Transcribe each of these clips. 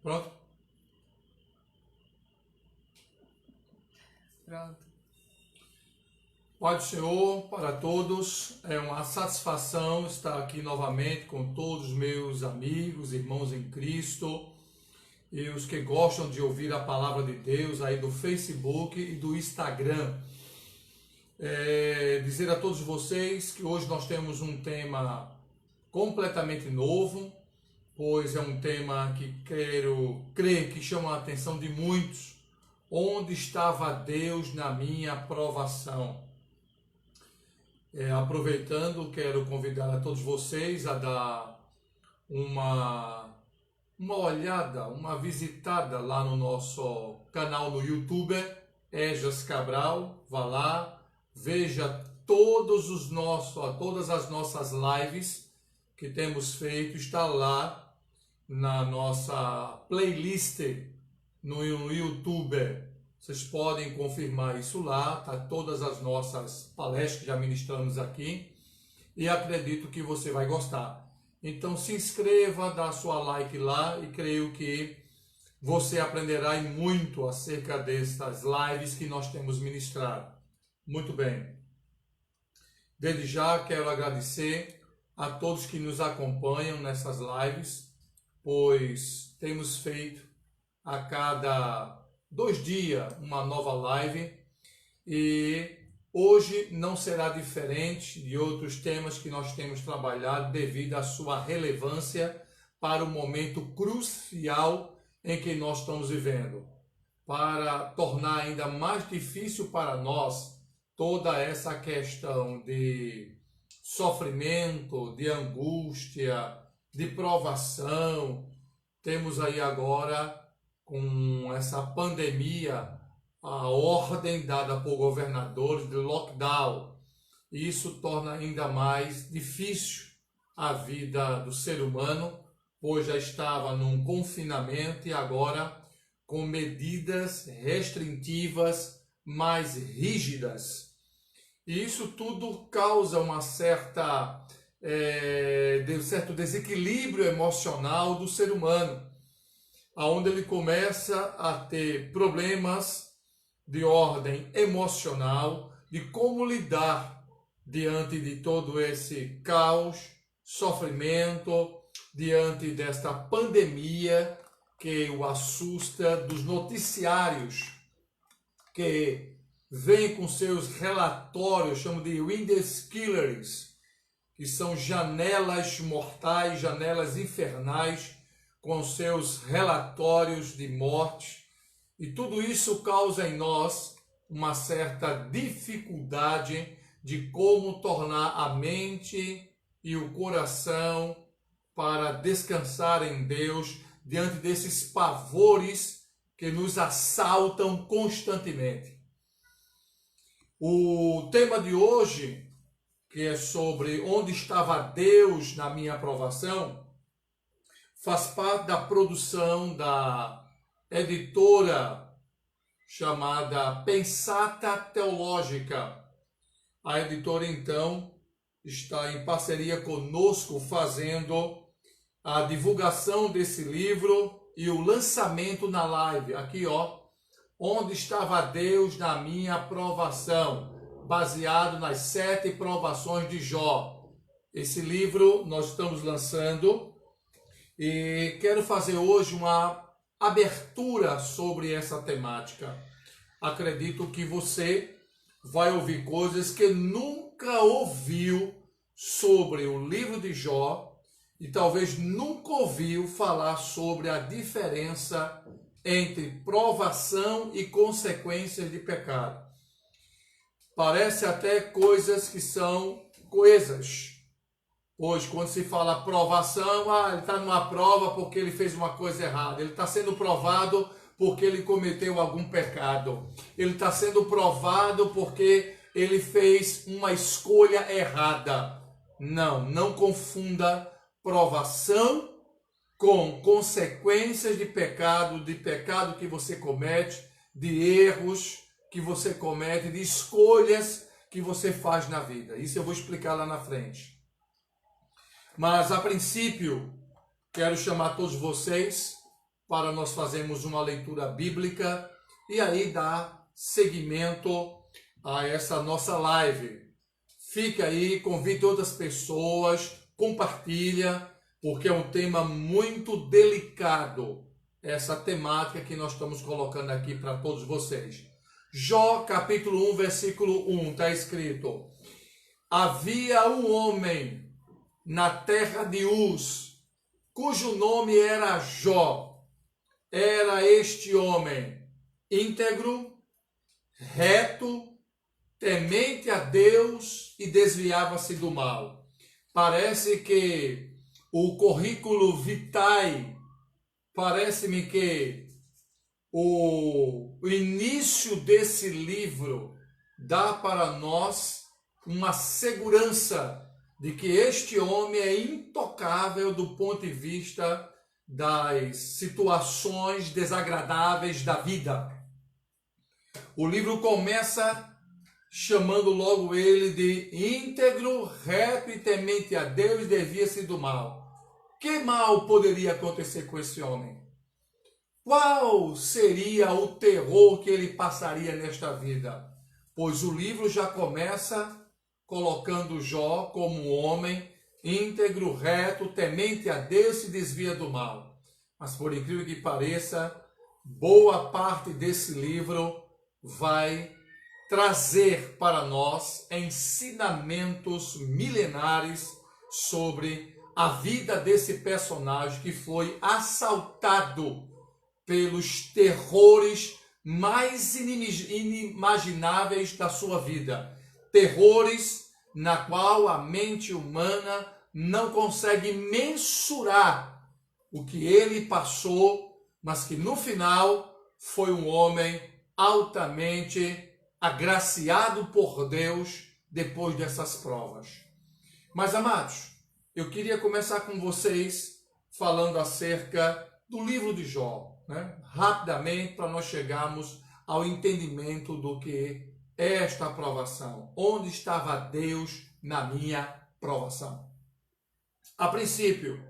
Pronto? Pronto. Pai do Senhor para todos, é uma satisfação estar aqui novamente com todos os meus amigos, irmãos em Cristo e os que gostam de ouvir a palavra de Deus aí do Facebook e do Instagram. Dizer a todos vocês que hoje nós temos um tema completamente novo, pois é um tema que creio que chama a atenção de muitos. Onde estava Deus na minha provação? Aproveitando, quero convidar a todos vocês a dar uma olhada, uma visitada lá no nosso canal no YouTube, Ejas Cabral. Vá lá, veja todas as nossas lives que temos feito, está lá na nossa playlist no YouTube. Vocês podem confirmar isso lá, tá? Todas as nossas palestras que já ministramos aqui, e acredito que você vai gostar. Então se inscreva, dá sua like lá, e creio que você aprenderá muito acerca destas lives que nós temos ministrado. Muito bem. Desde já quero agradecer a todos que nos acompanham nessas lives, pois temos feito a cada 2 dias uma nova live, e hoje não será diferente de outros temas que nós temos trabalhado devido à sua relevância para o momento crucial em que nós estamos vivendo, para tornar ainda mais difícil para nós toda essa questão de sofrimento, de angústia, de provação. Temos aí agora, com essa pandemia, a ordem dada por governadores de lockdown. E isso torna ainda mais difícil a vida do ser humano, pois já estava num confinamento e agora com medidas restritivas mais rígidas. E isso tudo causa um certo desequilíbrio emocional do ser humano, onde ele começa a ter problemas de ordem emocional, de como lidar diante de todo esse caos, sofrimento, diante desta pandemia que o assusta, dos noticiários que vêm com seus relatórios, chamo de window killers, que são janelas mortais, janelas infernais, com seus relatórios de morte, e tudo isso causa em nós uma certa dificuldade de como tornar a mente e o coração para descansar em Deus diante desses pavores que nos assaltam constantemente. O tema de hoje, que é sobre onde estava Deus na minha provação, faz parte da produção da editora chamada Pensata Teológica. A editora, então, está em parceria conosco fazendo a divulgação desse livro e o lançamento na live. Aqui, onde estava Deus na minha provação, baseado nas 7 provações de Jó. Esse livro nós estamos lançando. E quero fazer hoje uma abertura sobre essa temática. Acredito que você vai ouvir coisas que nunca ouviu sobre o livro de Jó e talvez nunca ouviu falar sobre a diferença entre provação e consequências de pecado. Parece até coisas que são coisas. Hoje, quando se fala provação, ele está numa prova porque ele fez uma coisa errada. Ele está sendo provado porque ele cometeu algum pecado. Ele está sendo provado porque ele fez uma escolha errada. Não confunda provação com consequências de pecado que você comete, de erros que você comete, de escolhas que você faz na vida. Isso eu vou explicar lá na frente. Mas, a princípio, quero chamar todos vocês para nós fazermos uma leitura bíblica e aí dar seguimento a essa nossa live. Fica aí, convide outras pessoas, compartilha, porque é um tema muito delicado, essa temática que nós estamos colocando aqui para todos vocês. Jó, capítulo 1, versículo 1, está escrito: havia um homem na terra de Uz, cujo nome era Jó. Era este homem íntegro, reto, temente a Deus e desviava-se do mal. Parece que o currículo vitae, parece-me que o início desse livro dá para nós uma segurança de que este homem é intocável do ponto de vista das situações desagradáveis da vida. O livro começa chamando logo ele de íntegro, reto e temente a Deus e desvia-se do mal. Que mal poderia acontecer com esse homem? Qual seria o terror que ele passaria nesta vida? Pois o livro já começa colocando Jó como um homem íntegro, reto, temente a Deus e se desvia do mal. Mas por incrível que pareça, boa parte desse livro vai trazer para nós ensinamentos milenares sobre a vida desse personagem que foi assaltado pelos terrores mais inimagináveis da sua vida. Terrores na qual a mente humana não consegue mensurar o que ele passou, mas que no final foi um homem altamente agraciado por Deus depois dessas provas. Mas, amados, eu queria começar com vocês falando acerca do livro de Jó, rapidamente, para nós chegarmos ao entendimento do que é esta provação. Onde estava Deus na minha provação? A princípio,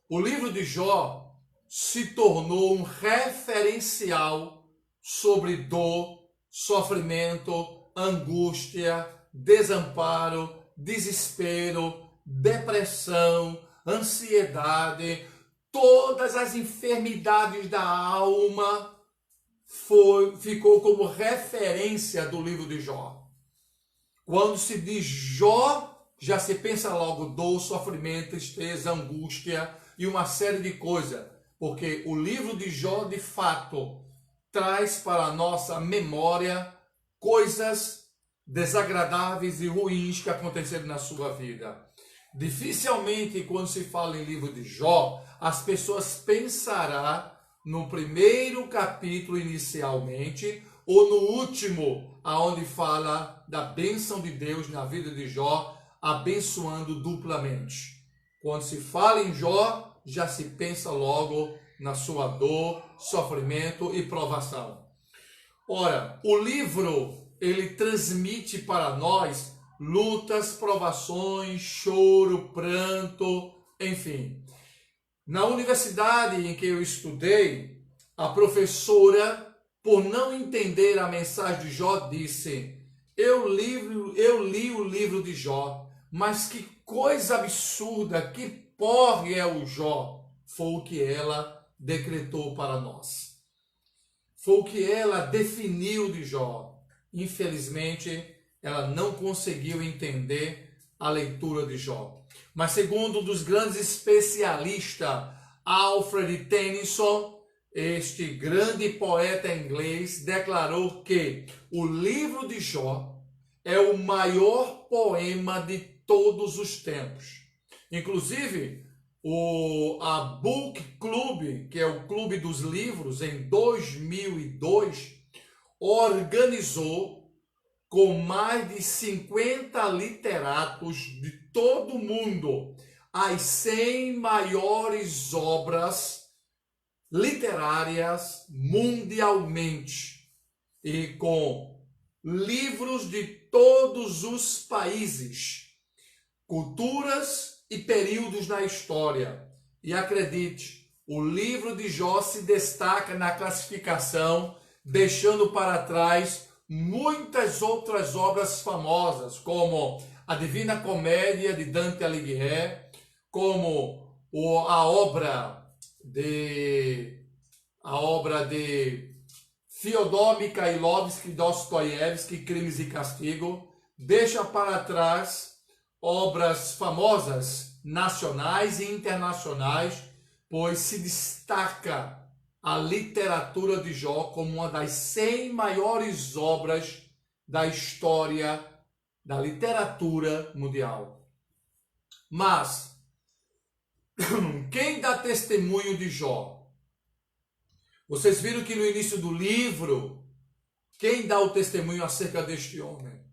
o livro de Jó se tornou um referencial sobre dor, sofrimento, angústia, desamparo, desespero, depressão, ansiedade, todas as enfermidades da alma ficou como referência do livro de Jó. Quando se diz Jó, já se pensa logo dor, sofrimento, tristeza, angústia e uma série de coisas, porque o livro de Jó, de fato, traz para a nossa memória coisas desagradáveis e ruins que aconteceram na sua vida. Dificilmente, quando se fala em livro de Jó, as pessoas pensarão no primeiro capítulo inicialmente ou no último, aonde fala da bênção de Deus na vida de Jó, abençoando duplamente. Quando se fala em Jó, já se pensa logo na sua dor, sofrimento e provação. Ora, o livro, ele transmite para nós lutas, provações, choro, pranto, enfim. Na universidade em que eu estudei, a professora, por não entender a mensagem de Jó, disse: eu li o livro de Jó, mas que coisa absurda, que porre é o Jó. Foi o que ela decretou para nós. Foi o que ela definiu de Jó. Infelizmente, ela não conseguiu entender a leitura de Jó. Mas segundo um dos grandes especialistas, Alfred Tennyson, este grande poeta inglês, declarou que o livro de Jó é o maior poema de todos os tempos. Inclusive, a Book Club, que é o clube dos livros, em 2002, organizou com mais de 50 literatos de todo o mundo as 100 maiores obras literárias mundialmente, e com livros de todos os países, culturas e períodos na história. E acredite, o livro de Jó se destaca na classificação, deixando para trás muitas outras obras famosas, como a Divina Comédia de Dante Alighieri, como a obra de Fyodor Mikhailovsky Dostoiévski, Crimes e Castigo, deixa para trás obras famosas nacionais e internacionais, pois se destaca a literatura de Jó como uma das 100 maiores obras da história da literatura mundial. Mas quem dá testemunho de Jó? Vocês viram que no início do livro, quem dá o testemunho acerca deste homem?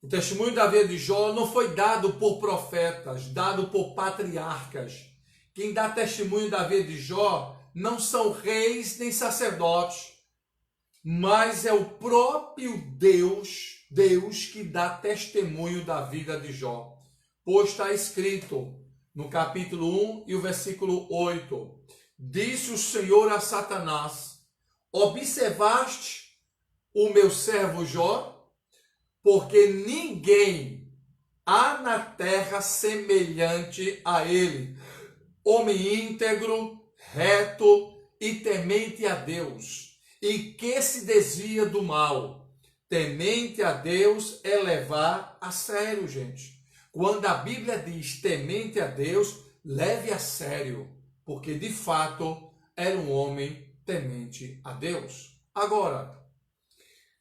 O testemunho da vida de Jó não foi dado por profetas, dado por patriarcas. Quem dá testemunho da vida de Jó não são reis nem sacerdotes, mas é o próprio Deus que dá testemunho da vida de Jó. Pois está escrito no capítulo 1 e o versículo 8. Disse o Senhor a Satanás: observaste o meu servo Jó? Porque ninguém há na terra semelhante a ele, homem íntegro, reto e temente a Deus, e que se desvia do mal. Temente a Deus é levar a sério, gente. Quando a Bíblia diz temente a Deus, leve a sério, porque de fato era um homem temente a Deus. Agora,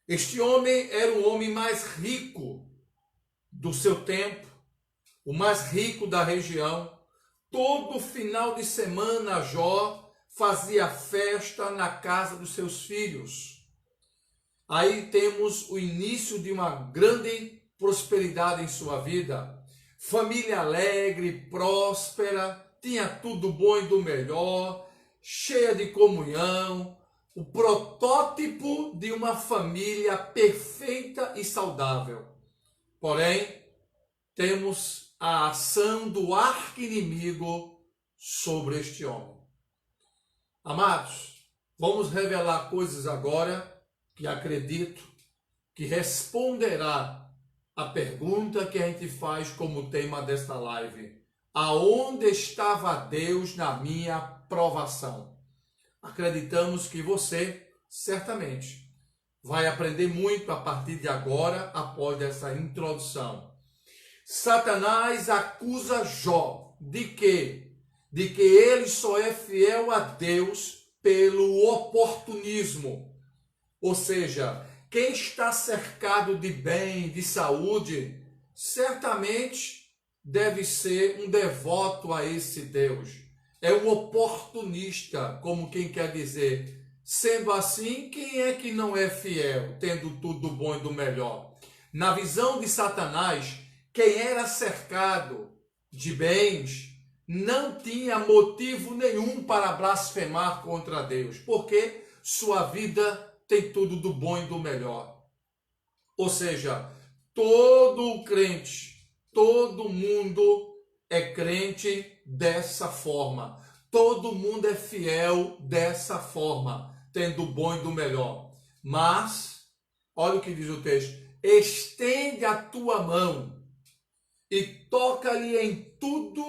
este homem era o homem mais rico do seu tempo, o mais rico da região. Todo final de semana, Jó fazia festa na casa dos seus filhos. Aí temos o início de uma grande prosperidade em sua vida. Família alegre, próspera, tinha tudo bom e do melhor, cheia de comunhão, o protótipo de uma família perfeita e saudável. Porém, temos a ação do arqui-inimigo sobre este homem. Amados, vamos revelar coisas agora que acredito que responderá a pergunta que a gente faz como tema desta live. Aonde estava Deus na minha provação? Acreditamos que você, certamente, vai aprender muito a partir de agora, após essa introdução. Satanás acusa Jó de quê? De que ele só é fiel a Deus pelo oportunismo. Ou seja, quem está cercado de bem, de saúde, certamente deve ser um devoto a esse Deus. É um oportunista, como quem quer dizer. Sendo assim, quem é que não é fiel, tendo tudo do bom e do melhor? Na visão de Satanás, quem era cercado de bens não tinha motivo nenhum para blasfemar contra Deus, porque sua vida tem tudo do bom e do melhor. Ou seja, todo crente, todo mundo é crente dessa forma. Todo mundo é fiel dessa forma, tendo o bom e do melhor. Mas, olha o que diz o texto: estende a tua mão e toca-lhe em tudo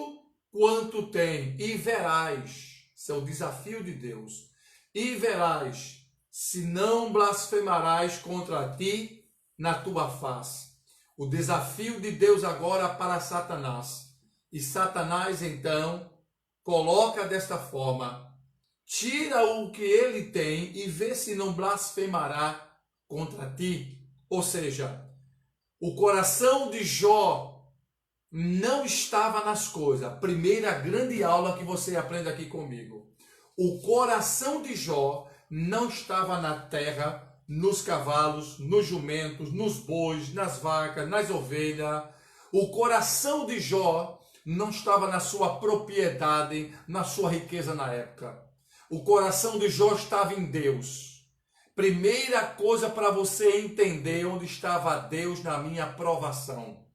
quanto tem, e verás, esse é o desafio de Deus, e verás, se não blasfemarás contra ti na tua face. O desafio de Deus agora para Satanás. E Satanás, então, coloca desta forma: tira o que ele tem e vê se não blasfemará contra ti. Ou seja, o coração de Jó não estava nas coisas. Primeira grande aula que você aprende aqui comigo. O coração de Jó não estava na terra, nos cavalos, nos jumentos, nos bois, nas vacas, nas ovelhas. O coração de Jó não estava na sua propriedade, na sua riqueza na época. O coração de Jó estava em Deus. Primeira coisa para você entender onde estava Deus na minha provação.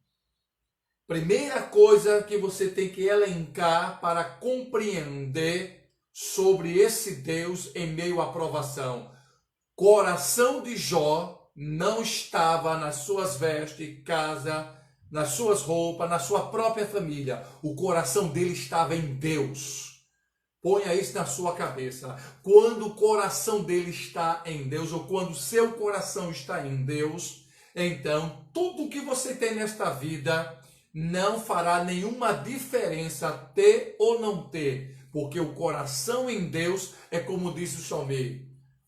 Primeira coisa que você tem que elencar para compreender sobre esse Deus em meio à provação. Coração de Jó não estava nas suas vestes, casa, nas suas roupas, na sua própria família. O coração dele estava em Deus. Ponha isso na sua cabeça. Quando o coração dele está em Deus, ou quando o seu coração está em Deus, então tudo que você tem nesta vida não fará nenhuma diferença ter ou não ter, porque o coração em Deus é como diz o salmista.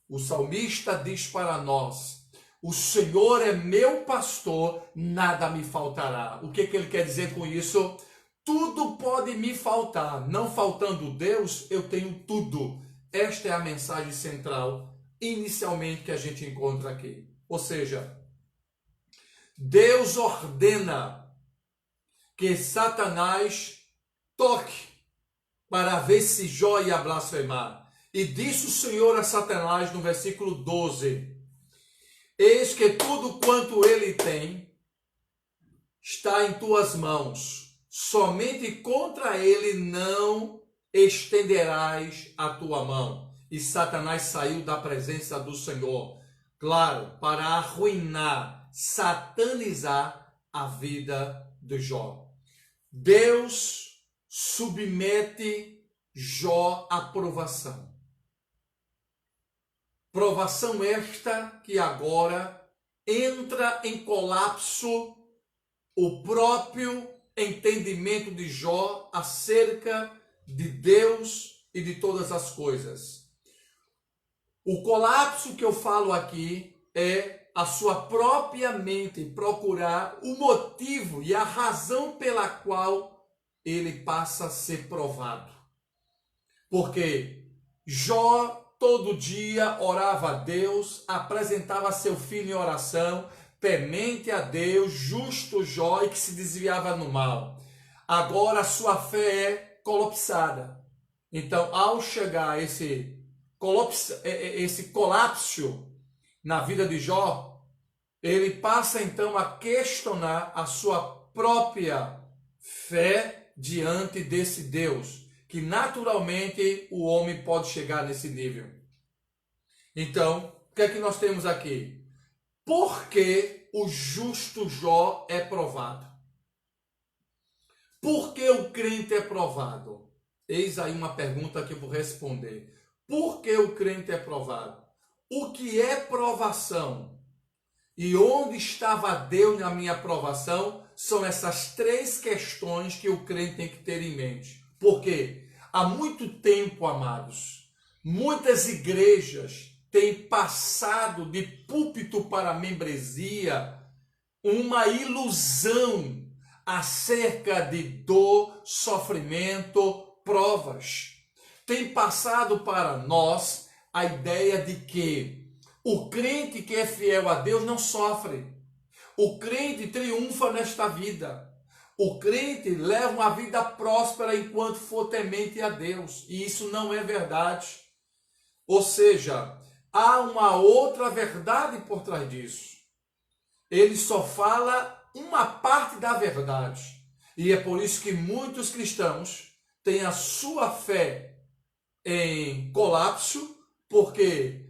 O salmista diz para nós: o Senhor é meu pastor, nada me faltará. O que ele quer dizer com isso? Tudo pode me faltar, não faltando Deus, eu tenho tudo. Esta é a mensagem central, inicialmente, que a gente encontra aqui. Ou seja, Deus ordena que Satanás toque para ver se Jó ia blasfemar. E disse o Senhor a Satanás no versículo 12: eis que tudo quanto ele tem está em tuas mãos. Somente contra ele não estenderás a tua mão. E Satanás saiu da presença do Senhor, claro, para arruinar, satanizar a vida de Jó. Deus submete Jó à provação. Provação esta que agora entra em colapso o próprio entendimento de Jó acerca de Deus e de todas as coisas. O colapso que eu falo aqui é a sua própria mente procurar o motivo e a razão pela qual ele passa a ser provado. Porque Jó todo dia orava a Deus, apresentava seu filho em oração, temente a Deus, justo Jó, e que se desviava no mal. Agora a sua fé é colapsada. Então, ao chegar esse colapso na vida de Jó, ele passa então a questionar a sua própria fé diante desse Deus, que naturalmente o homem pode chegar nesse nível. Então, o que é que nós temos aqui? Por que o justo Jó é provado? Por que o crente é provado? Eis aí uma pergunta que eu vou responder. Por que o crente é provado? O que é provação? E onde estava Deus na minha provação? São essas três questões que o crente tem que ter em mente. Porque há muito tempo, amados, muitas igrejas têm passado de púlpito para membresia uma ilusão acerca de dor, sofrimento, provas. Tem passado para nós a ideia de que o crente que é fiel a Deus não sofre. O crente triunfa nesta vida. O crente leva uma vida próspera enquanto for temente a Deus. E isso não é verdade. Ou seja, há uma outra verdade por trás disso. Ele só fala uma parte da verdade. E é por isso que muitos cristãos têm a sua fé em colapso, porque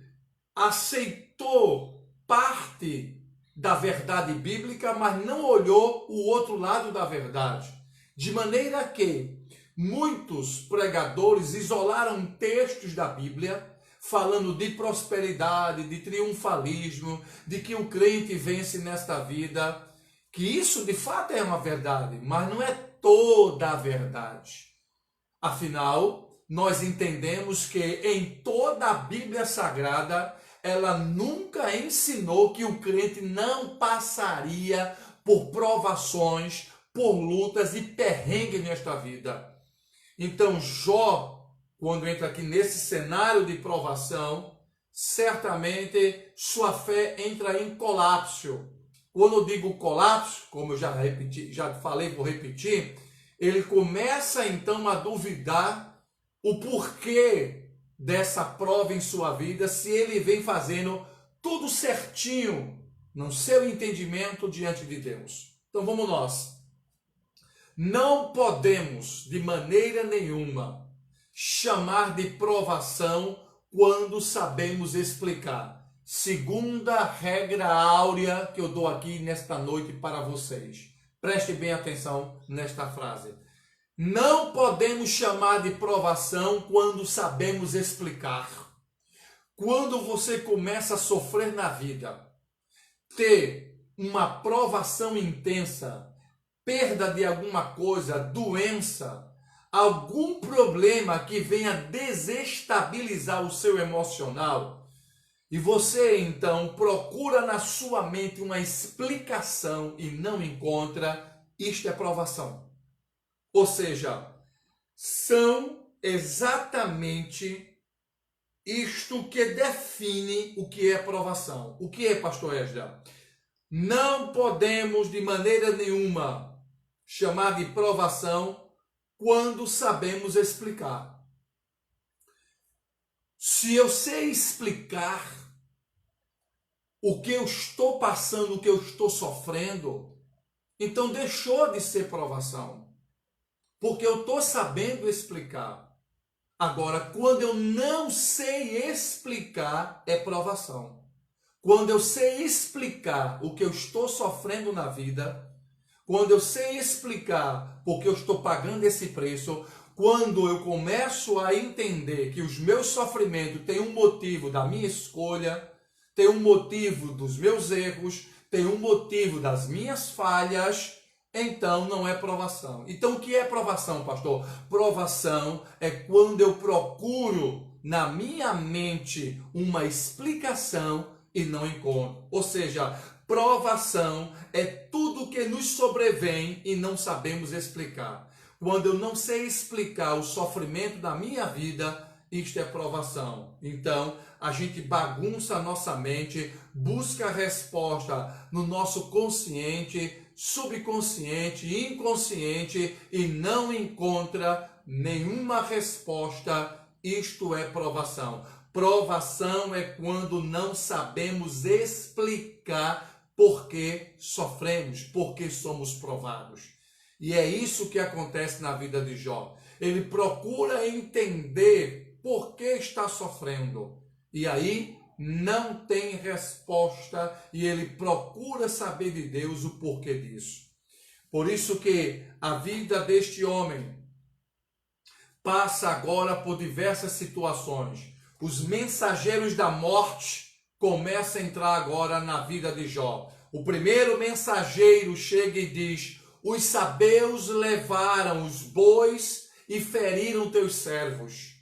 aceitou parte da verdade bíblica, mas não olhou o outro lado da verdade. De maneira que muitos pregadores isolaram textos da Bíblia falando de prosperidade, de triunfalismo, de que o crente vence nesta vida, que isso de fato é uma verdade, mas não é toda a verdade. Afinal, nós entendemos que em toda a Bíblia Sagrada, ela nunca ensinou que o crente não passaria por provações, por lutas e perrengues nesta vida. Então, Jó, quando entra aqui nesse cenário de provação, certamente sua fé entra em colapso. Quando eu digo colapso, como eu já falei, vou repetir, ele começa então a duvidar o porquê dessa prova em sua vida, se ele vem fazendo tudo certinho no seu entendimento diante de Deus. Então vamos nós. Não podemos, de maneira nenhuma, chamar de provação quando sabemos explicar. Segunda regra áurea que eu dou aqui nesta noite para vocês. Preste bem atenção nesta frase. Não podemos chamar de provação quando sabemos explicar. Quando você começa a sofrer na vida, ter uma provação intensa, perda de alguma coisa, doença, algum problema que venha desestabilizar o seu emocional, e você então procura na sua mente uma explicação e não encontra, isto é provação. Ou seja, são exatamente isto que define o que é provação. O que é, pastor Esdra? Não podemos de maneira nenhuma chamar de provação quando sabemos explicar. Se eu sei explicar o que eu estou passando, o que eu estou sofrendo, então deixou de ser provação. Porque eu estou sabendo explicar. Agora, quando eu não sei explicar, é provação. Quando eu sei explicar o que eu estou sofrendo na vida, quando eu sei explicar porque eu estou pagando esse preço, quando eu começo a entender que os meus sofrimentos têm um motivo da minha escolha, tem um motivo dos meus erros, tem um motivo das minhas falhas, então não é provação. Então o que é provação, pastor? Provação é quando eu procuro na minha mente uma explicação e não encontro. Ou seja, provação é tudo que nos sobrevém e não sabemos explicar. Quando eu não sei explicar o sofrimento da minha vida, isto é provação. Então, a gente bagunça a nossa mente, busca a resposta no nosso consciente, subconsciente, inconsciente e não encontra nenhuma resposta. Isto é provação. Provação é quando não sabemos explicar por que sofremos, por que somos provados. E é isso que acontece na vida de Jó. Ele procura entender por que está sofrendo. E aí não tem resposta e ele procura saber de Deus o porquê disso. Por isso que a vida deste homem passa agora por diversas situações. Os mensageiros da morte começam a entrar agora na vida de Jó. O primeiro mensageiro chega e diz: os sabeus levaram os bois e feriram teus servos.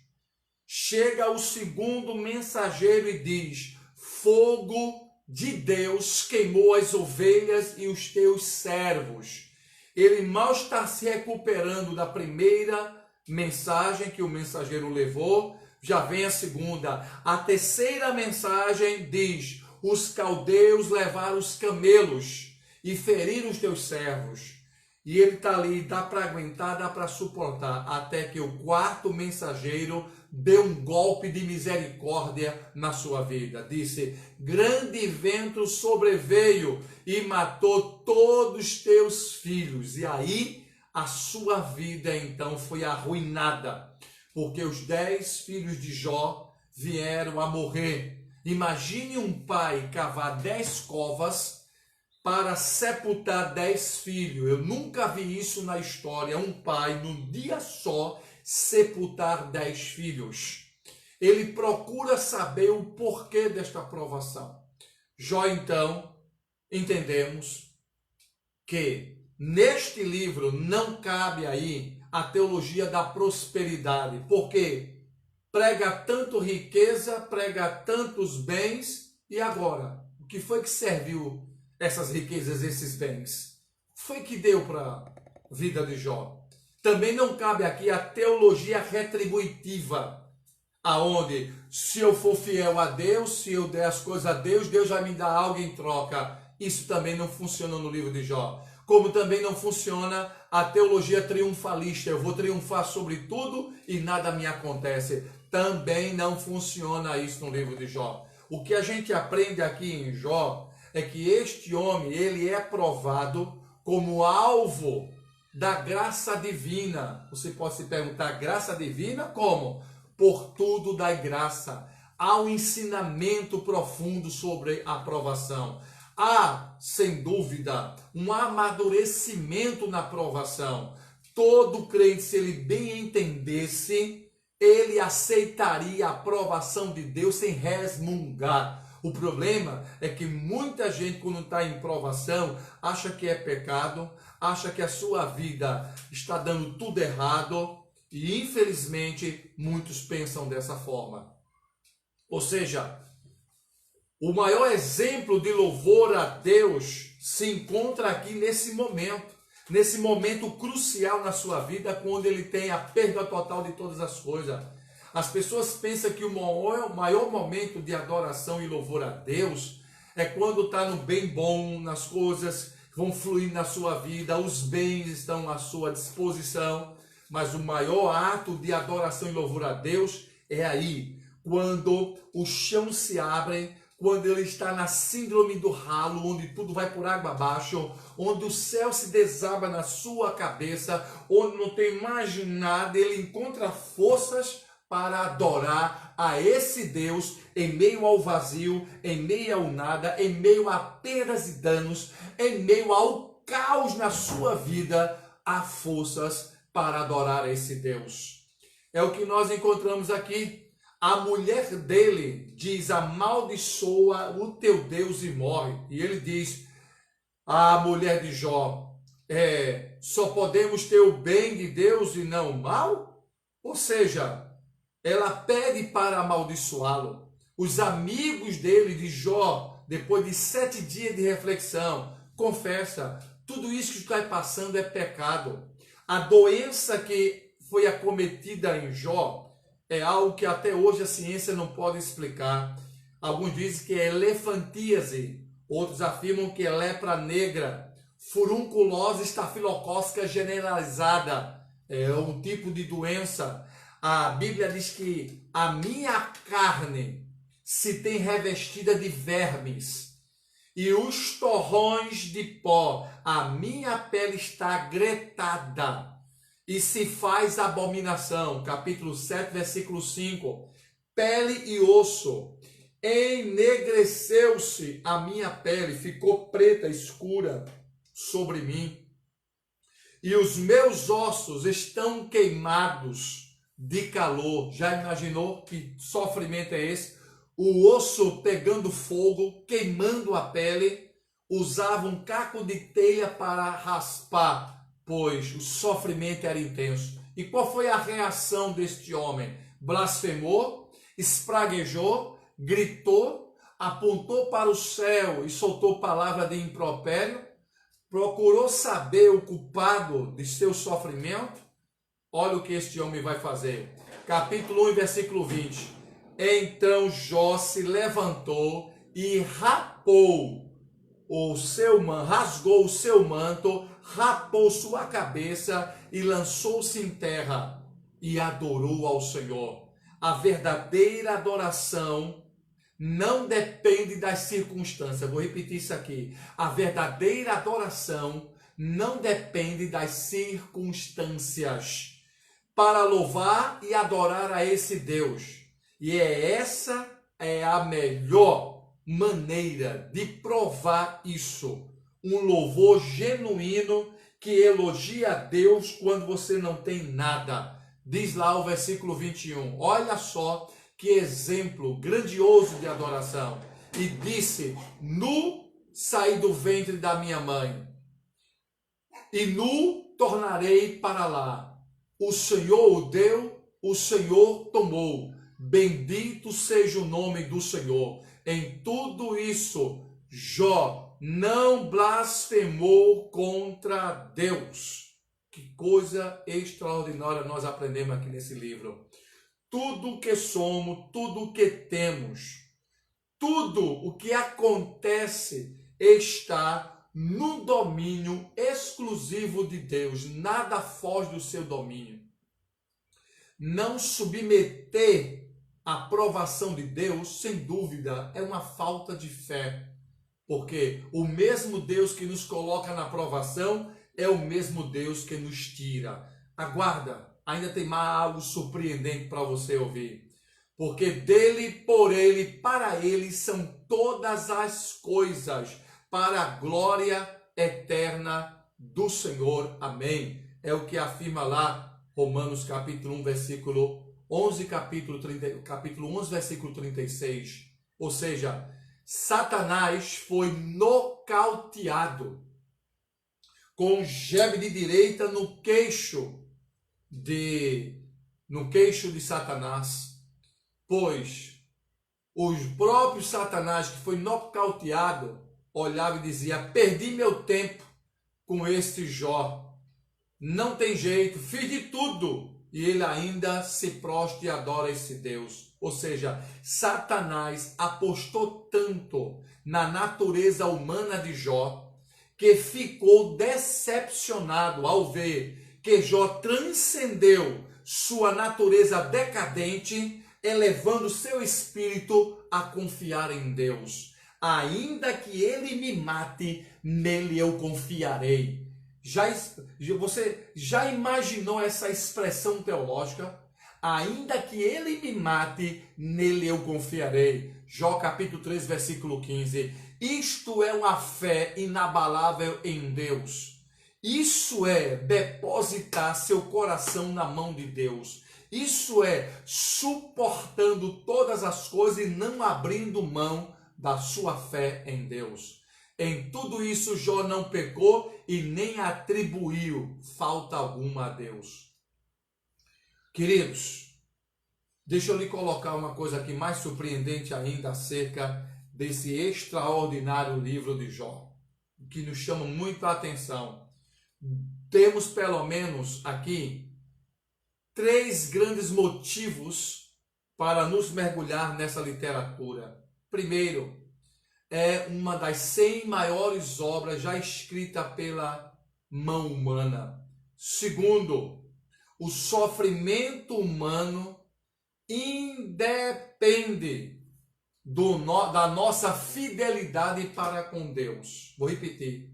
Chega o segundo mensageiro e diz: fogo de Deus queimou as ovelhas e os teus servos. Ele mal está se recuperando da primeira mensagem que o mensageiro levou, já vem a segunda. A terceira mensagem diz: os caldeus levaram os camelos e feriram os teus servos. E ele está ali, dá para aguentar, dá para suportar, até que o quarto mensageiro deu um golpe de misericórdia na sua vida. Disse: grande vento sobreveio e matou todos os teus filhos. E aí a sua vida então foi arruinada, porque os 10 filhos de Jó vieram a morrer. Imagine um pai cavar 10 covas para sepultar 10 filhos. Eu nunca vi isso na história, um pai num dia só sepultar 10 filhos. Ele procura saber o porquê desta provação. Jó, então, entendemos que neste livro não cabe aí a teologia da prosperidade, porque prega tanto riqueza, prega tantos bens, e agora, o que foi que serviu essas riquezas, esses bens? Foi que deu para a vida de Jó. Também não cabe aqui a teologia retributiva, aonde se eu for fiel a Deus, se eu der as coisas a Deus, Deus vai me dar algo em troca. Isso também não funciona no livro de Jó. Como também não funciona a teologia triunfalista. Eu vou triunfar sobre tudo e nada me acontece. Também não funciona isso no livro de Jó. O que a gente aprende aqui em Jó é que este homem, ele é provado como alvo da graça divina. Você pode se perguntar, graça divina como? Por tudo dai graça. Há um ensinamento profundo sobre a aprovação. Há, sem dúvida, um amadurecimento na aprovação. Todo crente, se ele bem entendesse, ele aceitaria a aprovação de Deus sem resmungar. O problema é que muita gente, quando está em provação, acha que é pecado, acha que a sua vida está dando tudo errado, e infelizmente muitos pensam dessa forma. Ou seja, o maior exemplo de louvor a Deus se encontra aqui nesse momento crucial na sua vida, quando ele tem a perda total de todas as coisas. As pessoas pensam que o maior momento de adoração e louvor a Deus é quando está no bem bom, nas coisas vão fluir na sua vida, os bens estão à sua disposição. Mas o maior ato de adoração e louvor a Deus é aí, quando o chão se abre, quando ele está na síndrome do ralo, onde tudo vai por água abaixo, onde o céu se desaba na sua cabeça, onde não tem mais nada, ele encontra forças para adorar a esse Deus em meio ao vazio, em meio ao nada, em meio a perdas e danos, em meio ao caos na sua vida, há forças para adorar a esse Deus. É o que nós encontramos aqui. A mulher dele diz, amaldiçoa o teu Deus e morre. E ele diz, a mulher de Jó, só podemos ter o bem de Deus e não o mal? Ou seja, ela pede para amaldiçoá-lo. Os amigos dele, de Jó, depois de 7 dias de reflexão, confessa, tudo isso que está passando é pecado. A doença que foi acometida em Jó é algo que até hoje a ciência não pode explicar. Alguns dizem que é elefantíase, outros afirmam que é lepra negra, furunculose estafilocócica generalizada, é um tipo de doença. A Bíblia diz que a minha carne se tem revestida de vermes, e os torrões de pó, a minha pele está gretada, e se faz abominação. Capítulo 7, versículo 5. Pele e osso, enegreceu-se a minha pele, ficou preta, escura sobre mim, e os meus ossos estão queimados de calor. Já imaginou que sofrimento é esse? O osso pegando fogo, queimando a pele. Usava um caco de telha para raspar, pois o sofrimento era intenso. E qual foi a reação deste homem? Blasfemou, espraguejou, gritou, apontou para o céu e soltou palavra de impropério, procurou saber o culpado de seu sofrimento. Olha o que este homem vai fazer. Capítulo 1, versículo 20. Então Jó se levantou e rasgou o seu manto, rapou sua cabeça e lançou-se em terra e adorou ao Senhor. A verdadeira adoração não depende das circunstâncias. Vou repetir isso aqui. A verdadeira adoração não depende das circunstâncias. Para louvar e adorar a esse Deus. E essa é a melhor maneira de provar isso. Um louvor genuíno que elogia a Deus quando você não tem nada. Diz lá o versículo 21. Olha só que exemplo grandioso de adoração. E disse, nu saí do ventre da minha mãe, e nu tornarei para lá. O Senhor o deu, o Senhor tomou. Bendito seja o nome do Senhor. Em tudo isso, Jó não blasfemou contra Deus. Que coisa extraordinária nós aprendemos aqui nesse livro. Tudo o que somos, tudo o que temos, tudo o que acontece está no domínio exclusivo de Deus. Nada foge do seu domínio. Não submeter a aprovação de Deus, sem dúvida, é uma falta de fé. Porque o mesmo Deus que nos coloca na aprovação é o mesmo Deus que nos tira. Aguarda, ainda tem mais algo surpreendente para você ouvir. Porque dele, por ele, para ele são todas as coisas, para a glória eterna do Senhor. Amém. É o que afirma lá Romanos capítulo 1, versículo 11, capítulo 11, versículo 36. Ou seja, Satanás foi nocauteado com um jab de direita no queixo de Satanás. Pois o próprio Satanás, que foi nocauteado, olhava e dizia: perdi meu tempo com este Jó. Não tem jeito, fiz de tudo. E ele ainda se prostra e adora esse Deus. Ou seja, Satanás apostou tanto na natureza humana de Jó, que ficou decepcionado ao ver que Jó transcendeu sua natureza decadente, elevando seu espírito a confiar em Deus. Ainda que ele me mate, nele eu confiarei. Você já imaginou essa expressão teológica? Ainda que ele me mate, nele eu confiarei. Jó capítulo 3, versículo 15. Isto é uma fé inabalável em Deus. Isso é depositar seu coração na mão de Deus. Isso é suportando todas as coisas e não abrindo mão da sua fé em Deus. Em tudo isso, Jó não pecou e nem atribuiu falta alguma a Deus. Queridos, deixa eu lhe colocar uma coisa aqui mais surpreendente ainda acerca desse extraordinário livro de Jó, que nos chama muito a atenção. Temos pelo menos aqui 3 grandes motivos para nos mergulhar nessa literatura. Primeiro, é uma das 100 maiores obras já escritas pela mão humana. Segundo, o sofrimento humano independe da nossa fidelidade para com Deus. Vou repetir.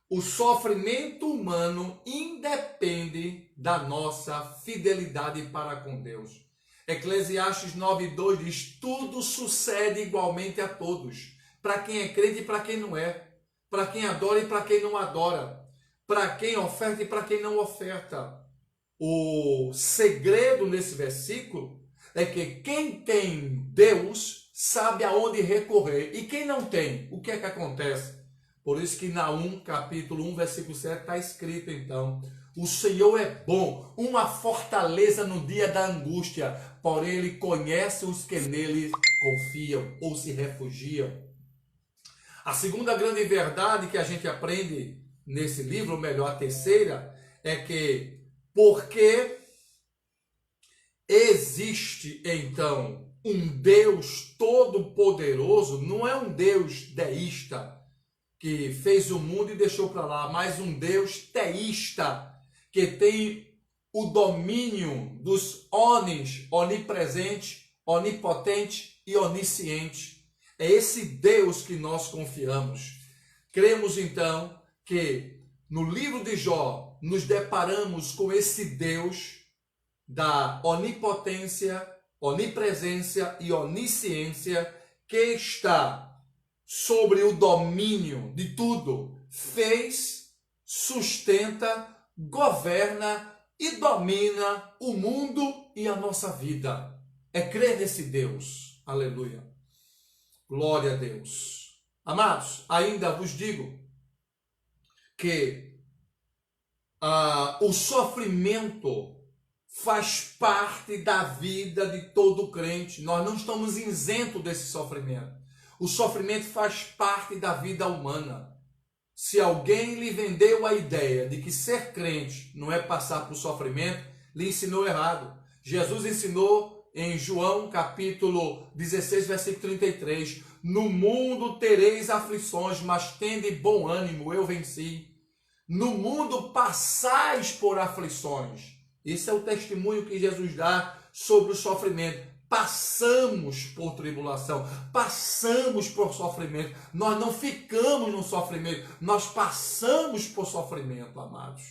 O sofrimento humano independe da nossa fidelidade para com Deus. Eclesiastes 9:2 diz: tudo sucede igualmente a todos, para quem é crente e para quem não é, para quem adora e para quem não adora, para quem oferta e para quem não oferta. O segredo nesse versículo é que quem tem Deus sabe aonde recorrer, e quem não tem, o que é que acontece? Por isso que Naum, capítulo 1, versículo 7, está escrito então: o Senhor é bom, uma fortaleza no dia da angústia, porém Ele conhece os que nele confiam ou se refugiam. A segunda grande verdade que a gente aprende nesse livro, ou melhor, a terceira, é que porque existe então um Deus todo-poderoso, não é um Deus deísta que fez o mundo e deixou para lá, mas um Deus teísta, que tem o domínio dos onis, onipresente, onipotente e onisciente. É esse Deus que nós confiamos. Cremos então que no livro de Jó nos deparamos com esse Deus da onipotência, onipresença e onisciência, que está sobre o domínio de tudo, fez, sustenta, governa e domina o mundo e a nossa vida. É crer nesse Deus. Aleluia. Glória a Deus. Amados, ainda vos digo que o sofrimento faz parte da vida de todo crente. Nós não estamos isentos desse sofrimento. O sofrimento faz parte da vida humana. Se alguém lhe vendeu a ideia de que ser crente não é passar por sofrimento, lhe ensinou errado. Jesus ensinou em João capítulo 16, versículo 33, no mundo tereis aflições, mas tende bom ânimo, eu venci. No mundo passais por aflições. Esse é o testemunho que Jesus dá sobre o sofrimento. passamos por tribulação, passamos por sofrimento. Nós não ficamos no sofrimento, nós passamos por sofrimento, amados.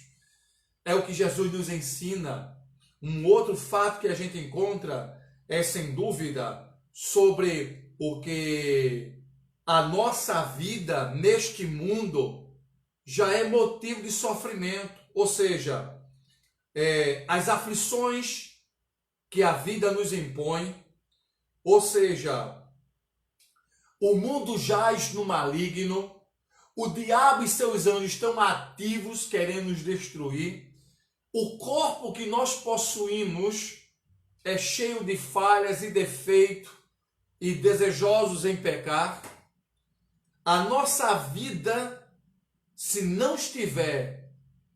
É o que Jesus nos ensina. Um outro fato que a gente encontra é, sem dúvida, sobre o que a nossa vida neste mundo já é motivo de sofrimento. Ou seja, as aflições que a vida nos impõe, ou seja, o mundo jaz no maligno, o diabo e seus anjos estão ativos querendo nos destruir, o corpo que nós possuímos é cheio de falhas e defeitos e desejosos em pecar. A nossa vida, se não estiver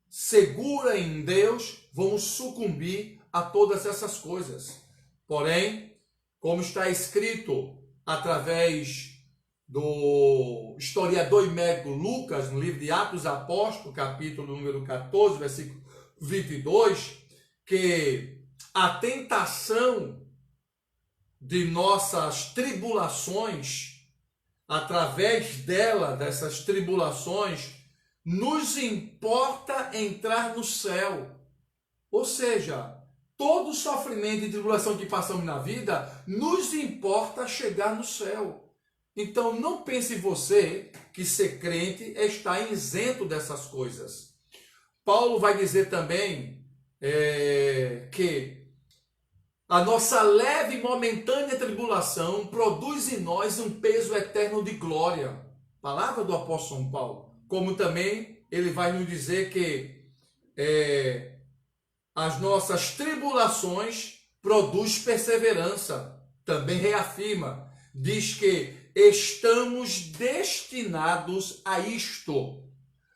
segura em Deus, vamos sucumbir a todas essas coisas. Porém, como está escrito através do historiador e médico Lucas, no livro de Atos Apóstolos, capítulo número 14, versículo 22, que a tentação de nossas tribulações, através dela, dessas tribulações, nos importa entrar no céu. Ou seja, todo sofrimento e tribulação que passamos na vida, nos importa chegar no céu. Então não pense você que ser crente está isento dessas coisas. Paulo vai dizer também que a nossa leve e momentânea tribulação produz em nós um peso eterno de glória. Palavra do apóstolo São Paulo. Como também ele vai nos dizer que as nossas tribulações produzem perseverança. Também reafirma. Diz que estamos destinados a isto.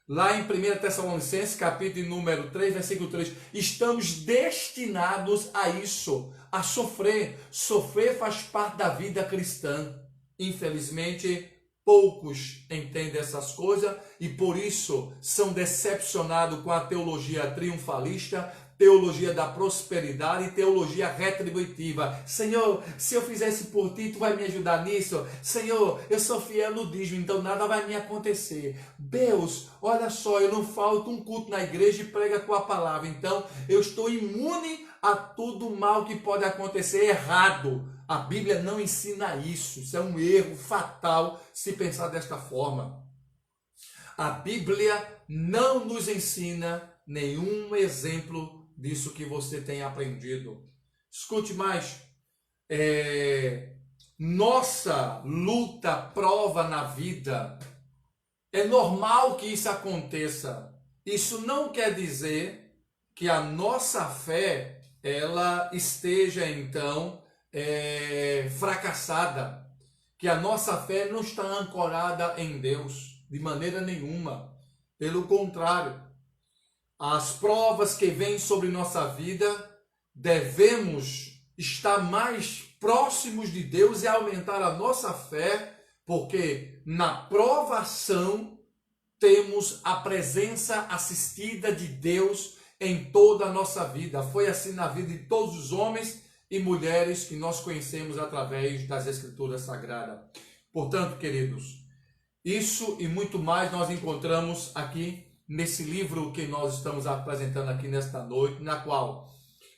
Lá em 1 Tessalonicenses, capítulo número 3, versículo 3, estamos destinados a isso, a sofrer. Sofrer faz parte da vida cristã. Infelizmente, poucos entendem essas coisas e por isso são decepcionados com a teologia triunfalista, teologia da prosperidade e teologia retributiva. Senhor, se eu fizer isso por ti, tu vai me ajudar nisso? Senhor, eu sou fiel no dízimo, então nada vai me acontecer. Deus, olha só, eu não falto um culto na igreja e prega a tua palavra, então eu estou imune a tudo mal que pode acontecer. Errado. A Bíblia não ensina isso. Isso é um erro fatal se pensar desta forma. A Bíblia não nos ensina nenhum exemplo disso que você tem aprendido. Escute mais. Nossa luta, prova na vida. É normal que isso aconteça. Isso não quer dizer que a nossa fé ela esteja então fracassada, que a nossa fé não está ancorada em Deus de maneira nenhuma. Pelo contrário, as provas que vêm sobre nossa vida, devemos estar mais próximos de Deus e aumentar a nossa fé, porque na provação temos a presença assistida de Deus em toda a nossa vida. Foi assim na vida de todos os homens e mulheres que nós conhecemos através das Escrituras Sagradas. Portanto, queridos, isso e muito mais nós encontramos aqui nesse livro que nós estamos apresentando aqui nesta noite, na qual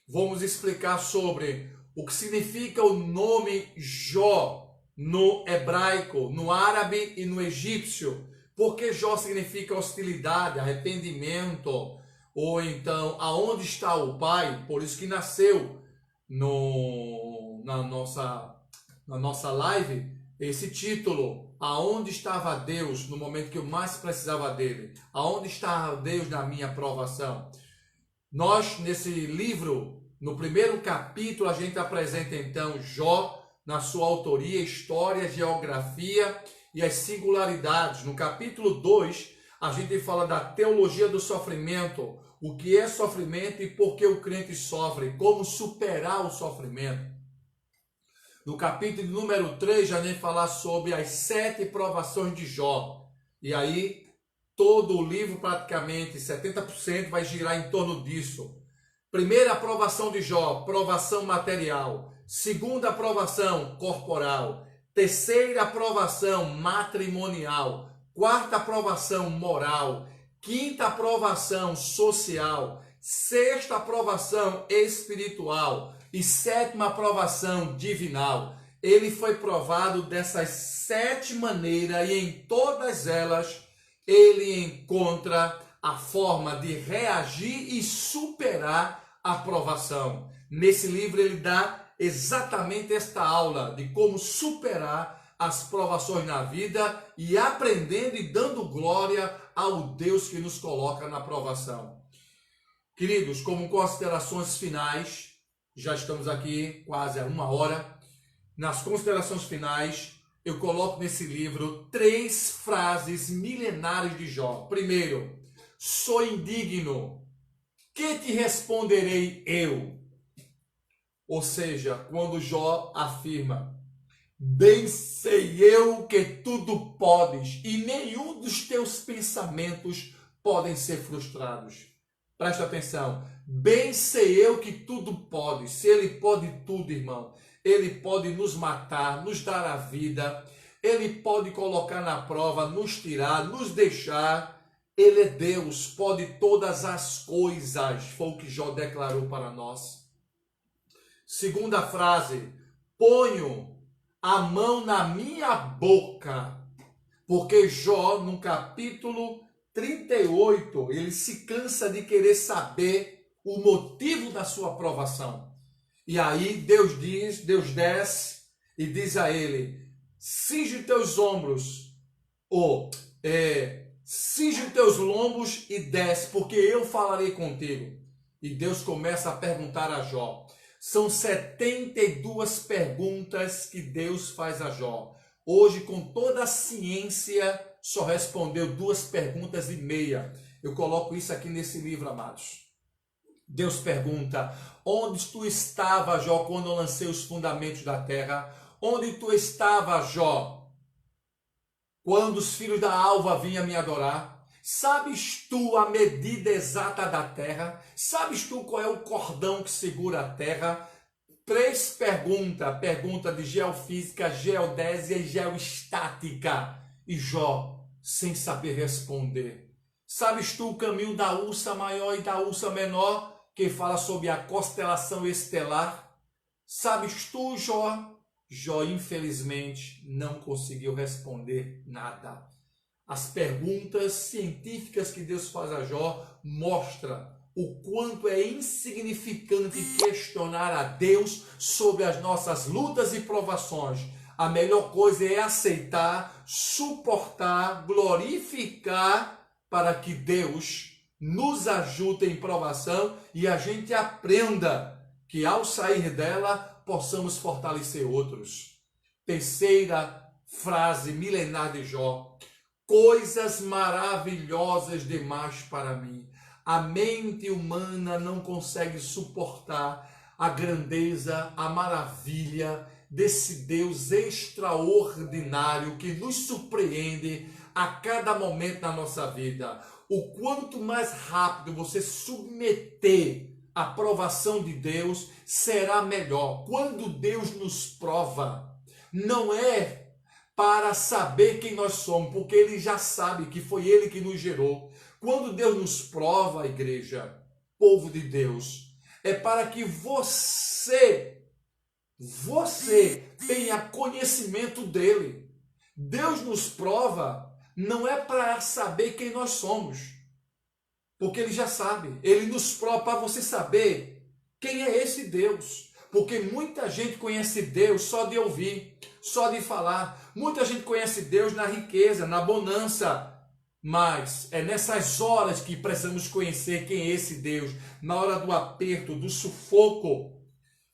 vamos explicar sobre o que significa o nome Jó no hebraico, no árabe e no egípcio. Porque Jó significa hostilidade, arrependimento, ou então aonde está o pai. Por isso que nasceu na nossa live esse título, aonde estava Deus no momento que eu mais precisava dele? Aonde estava Deus na minha provação? Nós, nesse livro, no primeiro capítulo, a gente apresenta então Jó na sua autoria, história, geografia e as singularidades. No capítulo 2, a gente fala da teologia do sofrimento, o que é sofrimento e por que o crente sofre, como superar o sofrimento. No capítulo número 3, já nem falar sobre as 7 provações de Jó. E aí, todo o livro, praticamente 70%, vai girar em torno disso. Primeira provação de Jó, provação material. Segunda aprovação, corporal. Terceira aprovação, matrimonial. Quarta aprovação, moral. Quinta aprovação, social. Sexta aprovação, espiritual. E sétima aprovação, divinal. Ele foi provado dessas 7 maneiras e em todas elas ele encontra a forma de reagir e superar a provação. Nesse livro ele dá exatamente esta aula de como superar as provações na vida e aprendendo e dando glória ao Deus que nos coloca na provação. Queridos, como considerações finais, já estamos aqui quase a 1 hora. Nas considerações finais, eu coloco nesse livro 3 frases milenares de Jó. Primeiro, sou indigno, que te responderei eu? Ou seja, quando Jó afirma, bem sei eu que tudo podes e nenhum dos teus pensamentos podem ser frustrados. Presta atenção, bem sei eu que tudo pode. Se ele pode tudo, irmão, ele pode nos matar, nos dar a vida, ele pode colocar na prova, nos tirar, nos deixar. Ele é Deus, pode todas as coisas, foi o que Jó declarou para nós. Segunda frase, ponho a mão na minha boca, porque Jó, no capítulo 38, ele se cansa de querer saber o motivo da sua provação. E aí Deus desce e diz a ele, cinge teus ombros, cinge teus lombos e desce, porque eu falarei contigo. E Deus começa a perguntar a Jó. São 72 perguntas que Deus faz a Jó. Hoje, com toda a ciência, só respondeu 2 perguntas e meia. Eu coloco isso aqui nesse livro, amados. Deus pergunta, onde tu estava, Jó, quando eu lancei os fundamentos da terra? Onde tu estava, Jó, quando os filhos da alva vinham me adorar? Sabes tu a medida exata da terra? Sabes tu qual é o cordão que segura a terra? 3 perguntas, pergunta de geofísica, geodésia e geoestática. E Jó, sem saber responder. Sabes tu o caminho da Ursa Maior e da Ursa Menor, que fala sobre a constelação estelar? Sabes tu, Jó? Jó, infelizmente, não conseguiu responder nada. As perguntas científicas que Deus faz a Jó mostram o quanto é insignificante questionar a Deus sobre as nossas lutas e provações. A melhor coisa é aceitar, suportar, glorificar para que Deus nos ajude em provação e a gente aprenda que ao sair dela possamos fortalecer outros. Terceira frase milenar de Jó. Coisas maravilhosas demais para mim. A mente humana não consegue suportar a grandeza, a maravilha desse Deus extraordinário que nos surpreende a cada momento na nossa vida. O quanto mais rápido você submeter à provação de Deus, será melhor. Quando Deus nos prova, não é para saber quem nós somos, porque Ele já sabe que foi Ele que nos gerou. Quando Deus nos prova, igreja, povo de Deus, é para que você tenha conhecimento dEle. Deus nos prova não é para saber quem nós somos, porque Ele já sabe. Ele nos prova para você saber quem é esse Deus. Porque muita gente conhece Deus só de ouvir, só de falar. Muita gente conhece Deus na riqueza, na bonança. Mas é nessas horas que precisamos conhecer quem é esse Deus. Na hora do aperto, do sufoco.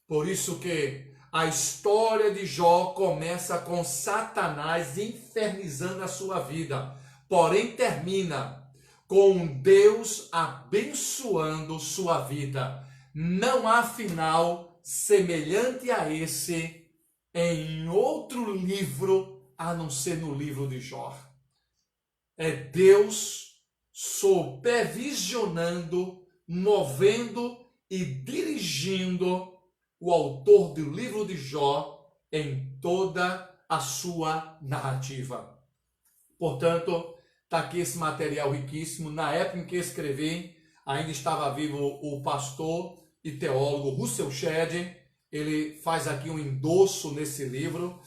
Por isso que a história de Jó começa com Satanás infernizando a sua vida. Porém termina com Deus abençoando sua vida. Não há final semelhante a esse em outro livro, a não ser no livro de Jó. É Deus supervisionando, movendo e dirigindo o autor do livro de Jó em toda a sua narrativa. Portanto, está aqui esse material riquíssimo. Na época em que escrevi, ainda estava vivo o pastor e teólogo Russell Shedd. Ele faz aqui um endosso nesse livro,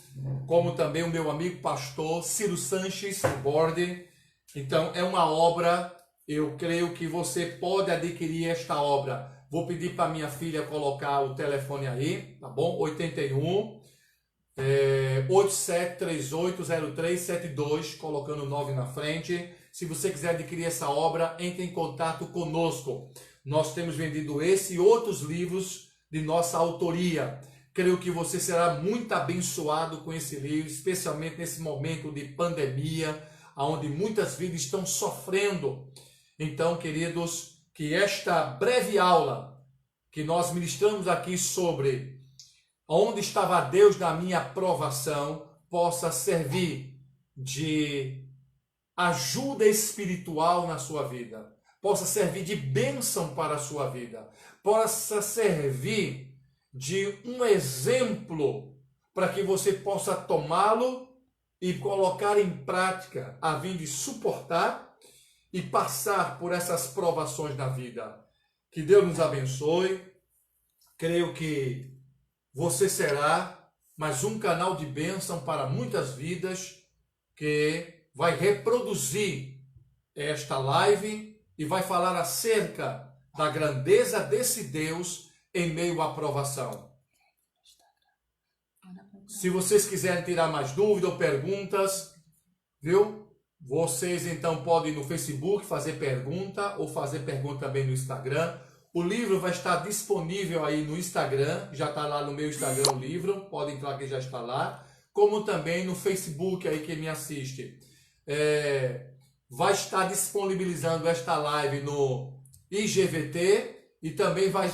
como também o meu amigo pastor Ciro Sanches Borde. Então, é uma obra, eu creio que você pode adquirir esta obra. Vou pedir para minha filha colocar o telefone aí, tá bom? 81 87380372, colocando 9 na frente. Se você quiser adquirir essa obra, entre em contato conosco. Nós temos vendido esse e outros livros de nossa autoria. Creio que você será muito abençoado com esse livro, especialmente nesse momento de pandemia, onde muitas vidas estão sofrendo. Então, queridos, que esta breve aula que nós ministramos aqui sobre onde estava Deus na minha provação possa servir de ajuda espiritual na sua vida, possa servir de bênção para a sua vida, possa servir de um exemplo para que você possa tomá-lo e colocar em prática, a fim de suportar e passar por essas provações na vida. Que Deus nos abençoe. Creio que você será mais um canal de bênção para muitas vidas que vai reproduzir esta live e vai falar acerca da grandeza desse Deus em meio à provação. Se vocês quiserem tirar mais dúvidas ou perguntas, viu? Vocês então podem ir no Facebook fazer pergunta ou fazer pergunta também no Instagram. O livro vai estar disponível aí no Instagram, já está lá no meu Instagram o livro, pode entrar que já está lá, como também no Facebook aí que me assiste. Vai estar disponibilizando esta live no IGVT e também vai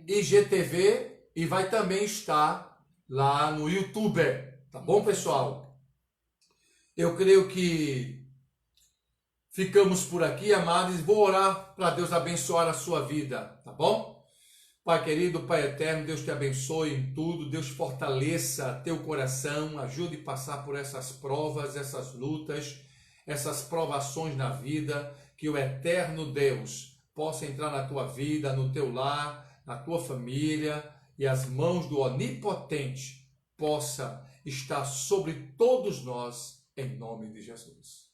IGTV e vai também estar lá no YouTube, tá bom, pessoal? Eu creio que ficamos por aqui, amados. Vou orar para Deus abençoar a sua vida, tá bom? Pai querido, Pai eterno, Deus te abençoe em tudo, Deus fortaleça teu coração, ajude a passar por essas provas, essas lutas, essas provações na vida, que o eterno Deus possa entrar na tua vida, no teu lar, na tua família, e as mãos do Onipotente possa estar sobre todos nós, em nome de Jesus.